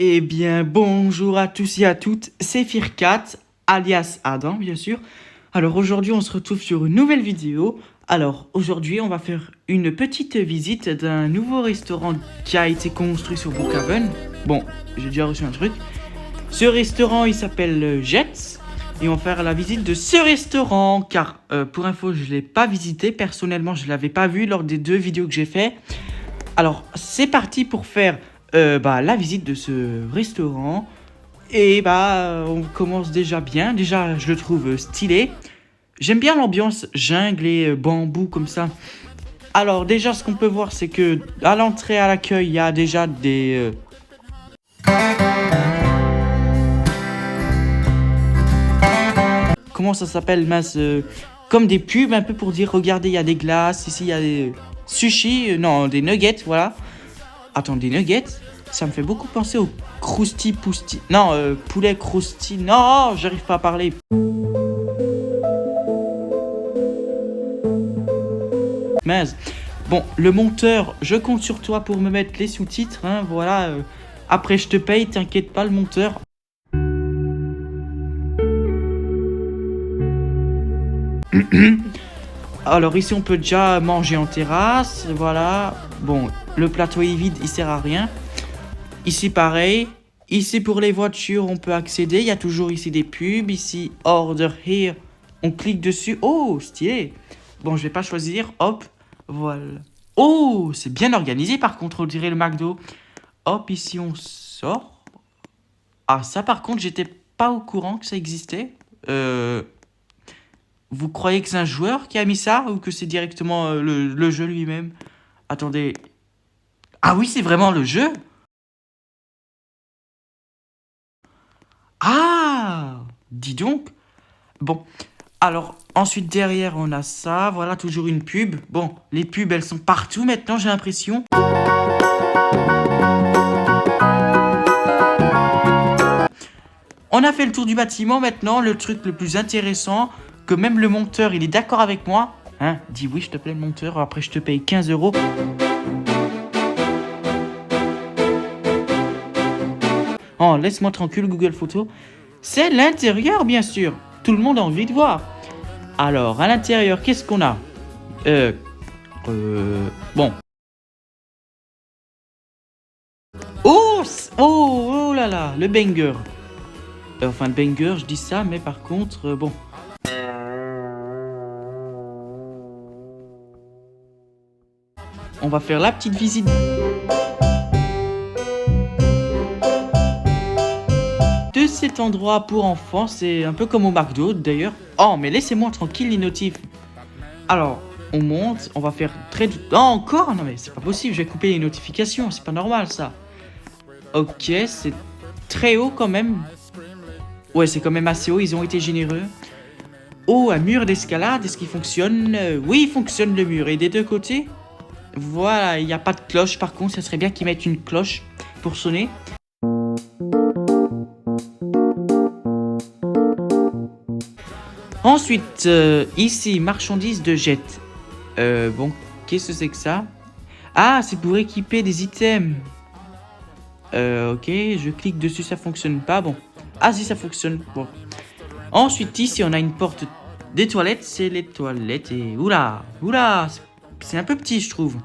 Eh bien, bonjour à tous et à toutes, c'est Firkat, alias Adam, bien sûr. Alors aujourd'hui, on se retrouve sur une nouvelle vidéo. Alors aujourd'hui, on va faire une petite visite d'un nouveau restaurant qui a été construit sur Brookhaven. Bon, j'ai déjà reçu un truc. Ce restaurant, il s'appelle Jets. Et on va faire la visite de ce restaurant, car pour info, je ne l'ai pas visité. Personnellement, je ne l'avais pas vu lors des 2 vidéos que j'ai fait. Alors, c'est parti pour faire la visite de ce restaurant. Et on commence déjà bien. Déjà, je le trouve stylé. J'aime bien l'ambiance jungle et bambou comme ça. Alors, déjà, ce qu'on peut voir, c'est que à l'entrée, à l'accueil, il y a déjà des... Comment ça s'appelle, mince, comme des pubs, un peu pour dire, regardez, il y a des glaces. Ici, il y a des sushis. Non, des nuggets, voilà. Attends, des nuggets, ça me fait beaucoup penser au Krusty Pousty. Non, poulet Krusty. Non, j'arrive pas à parler. Mince. Bon, le monteur, je compte sur toi pour me mettre les sous-titres. Hein, voilà. Après, je te paye, t'inquiète pas, le monteur. Alors ici, on peut déjà manger en terrasse. Voilà. Bon, le plateau est vide, il sert à rien. Ici, pareil. Ici, pour les voitures, on peut accéder. Il y a toujours ici des pubs. Ici, Order Here. On clique dessus. Oh, stylé. Bon, je vais pas choisir. Hop, voilà. Oh, c'est bien organisé par contre, on dirait le McDo. Hop, ici, on sort. Ah, ça, par contre, j'étais pas au courant que ça existait. Vous croyez que c'est un joueur qui a mis ça ou que c'est directement le jeu lui-même? Attendez. Ah oui, c'est vraiment le jeu? Ah, dis donc. Bon, alors ensuite derrière on a ça, voilà toujours une pub. Bon, les pubs elles sont partout maintenant, j'ai l'impression. On a fait le tour du bâtiment maintenant, le truc le plus intéressant, que même le monteur il est d'accord avec moi. Hein, dis oui s'il te plaît le monteur, après je te paye 15 €. Oh, laisse-moi tranquille Google Photos. C'est l'intérieur bien sûr, tout le monde a envie de voir. Alors, à l'intérieur, qu'est-ce qu'on a? Bon. Oh, oh là là, le banger. Enfin, le banger, je dis ça, mais par contre, bon. On va faire la petite visite. De cet endroit pour enfants, c'est un peu comme au McDo d'ailleurs. Oh, mais laissez-moi tranquille les notifs. Alors, on monte, on va faire très... Oh, encore? Non mais c'est pas possible, je vais couper les notifications, c'est pas normal ça. Ok, c'est très haut quand même. Ouais, c'est quand même assez haut, ils ont été généreux. Oh, un mur d'escalade, est-ce qu'il fonctionne? Oui, il fonctionne le mur. Et des 2 côtés? Voilà, il n'y a pas de cloche par contre, ça serait bien qu'ils mettent une cloche pour sonner. Ensuite, ici, marchandises de jet. Bon, qu'est-ce que c'est que ça? Ah, c'est pour équiper des items. Ok, je clique dessus, ça fonctionne pas. Bon. Ah, si, ça fonctionne. Bon. Ensuite, ici, on a une porte des toilettes. C'est les toilettes et... Oula, oula, c'est un peu petit, je trouve.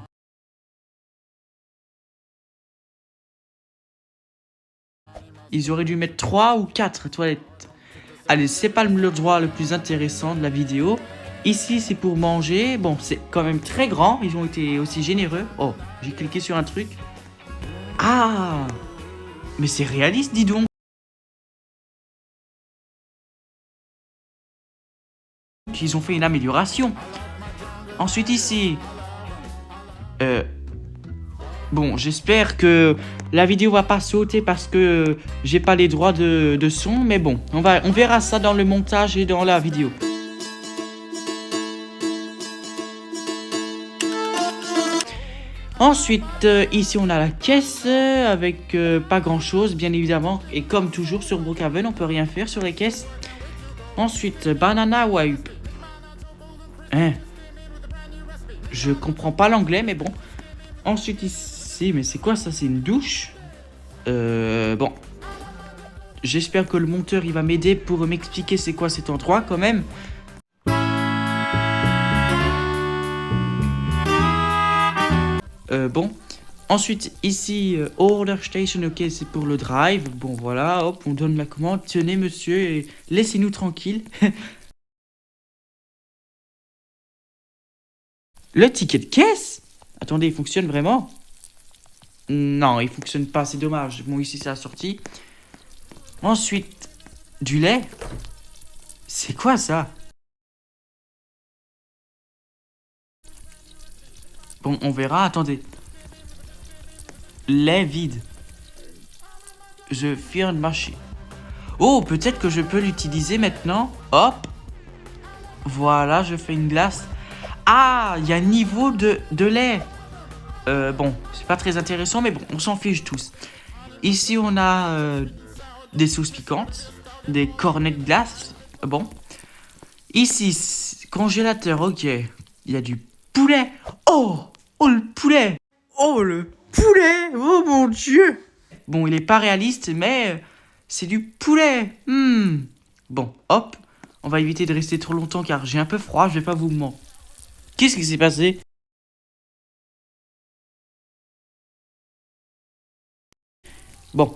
Ils auraient dû mettre 3 ou 4 toilettes. Allez, c'est pas le droit le plus intéressant de la vidéo. Ici, c'est pour manger. Bon, c'est quand même très grand. Ils ont été aussi généreux. Oh, j'ai cliqué sur un truc. Ah, mais c'est réaliste, dis donc. Ils ont fait une amélioration. Ensuite, ici. Bon, j'espère que la vidéo va pas sauter parce que j'ai pas les droits de son. Mais bon, on verra ça dans le montage et dans la vidéo. Ensuite, ici on a la caisse avec pas grand chose bien évidemment. Et comme toujours sur Brookhaven, on peut rien faire sur les caisses. Ensuite, Banana Wipe. Hein? Je comprends pas l'anglais mais bon. Ensuite ici, mais c'est quoi ça? C'est une douche? Bon. J'espère que le monteur, il va m'aider pour m'expliquer c'est quoi cet endroit, quand même. Bon. Ensuite, ici, Order Station, ok, c'est pour le drive. Bon, voilà, hop, on donne la commande. Tenez, monsieur, et laissez-nous tranquille. Le ticket de caisse? Attendez, il fonctionne vraiment? Non, il fonctionne pas, c'est dommage. Bon, ici, c'est la sortie. Ensuite, du lait. C'est quoi ça? Bon, on verra, attendez. Lait vide. Je firme marcher. Oh, peut-être que je peux l'utiliser maintenant. Hop. Voilà, je fais une glace. Ah, il y a un niveau de lait. Bon, c'est pas très intéressant, mais bon, on s'en fiche tous. Ici, on a des sauces piquantes, des cornets de glace. Bon. Ici, congélateur, ok. Il y a du poulet. Oh, oh le poulet. Oh le poulet. Oh mon Dieu. Bon, il est pas réaliste, mais c'est du poulet. Bon, hop. On va éviter de rester trop longtemps car j'ai un peu froid, je vais pas vous mentir. Qu'est-ce qui s'est passé? Bon,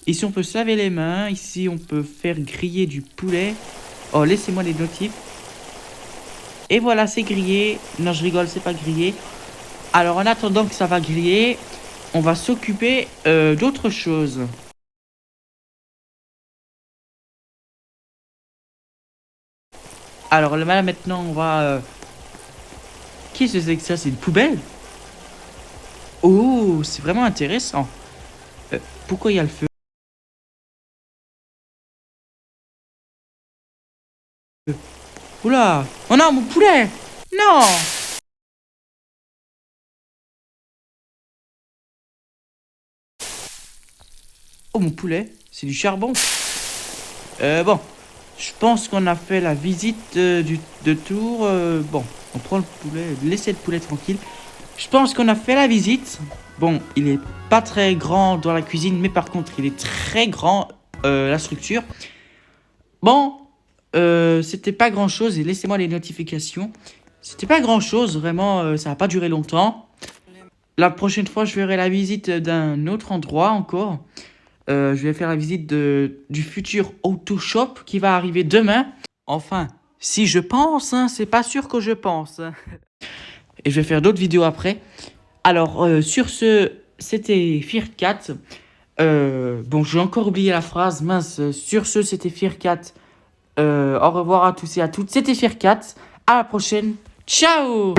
ici on peut se laver les mains, ici on peut faire griller du poulet. Oh, laissez-moi les notifs. Et voilà, c'est grillé. Non, je rigole, c'est pas grillé. Alors en attendant que ça va griller, on va s'occuper d'autre chose. Alors là maintenant on va... Qu'est-ce que c'est que ça? C'est une poubelle? Oh, c'est vraiment intéressant. Pourquoi il y a le feu? Oula! Oh non, mon poulet! Non! Oh, mon poulet, c'est du charbon. Bon, je pense qu'on a fait la visite de Tours. Bon, on prend le poulet, laissez le poulet tranquille. Je pense qu'on a fait la visite. Bon, il est pas très grand dans la cuisine, mais par contre, il est très grand, la structure. Bon, c'était pas grand chose, et laissez-moi les notifications. C'était pas grand chose, vraiment, ça n'a pas duré longtemps. La prochaine fois, je ferai la visite d'un autre endroit encore. Je vais faire la visite du futur Auto Shop qui va arriver demain. Enfin, si je pense, hein, c'est pas sûr que je pense. Et je vais faire d'autres vidéos après. Alors, sur ce, c'était Fearcat. Bon, j'ai encore oublié la phrase, mince. Sur ce, c'était Fearcat. Au revoir à tous et à toutes. C'était Fearcat. À la prochaine. Ciao!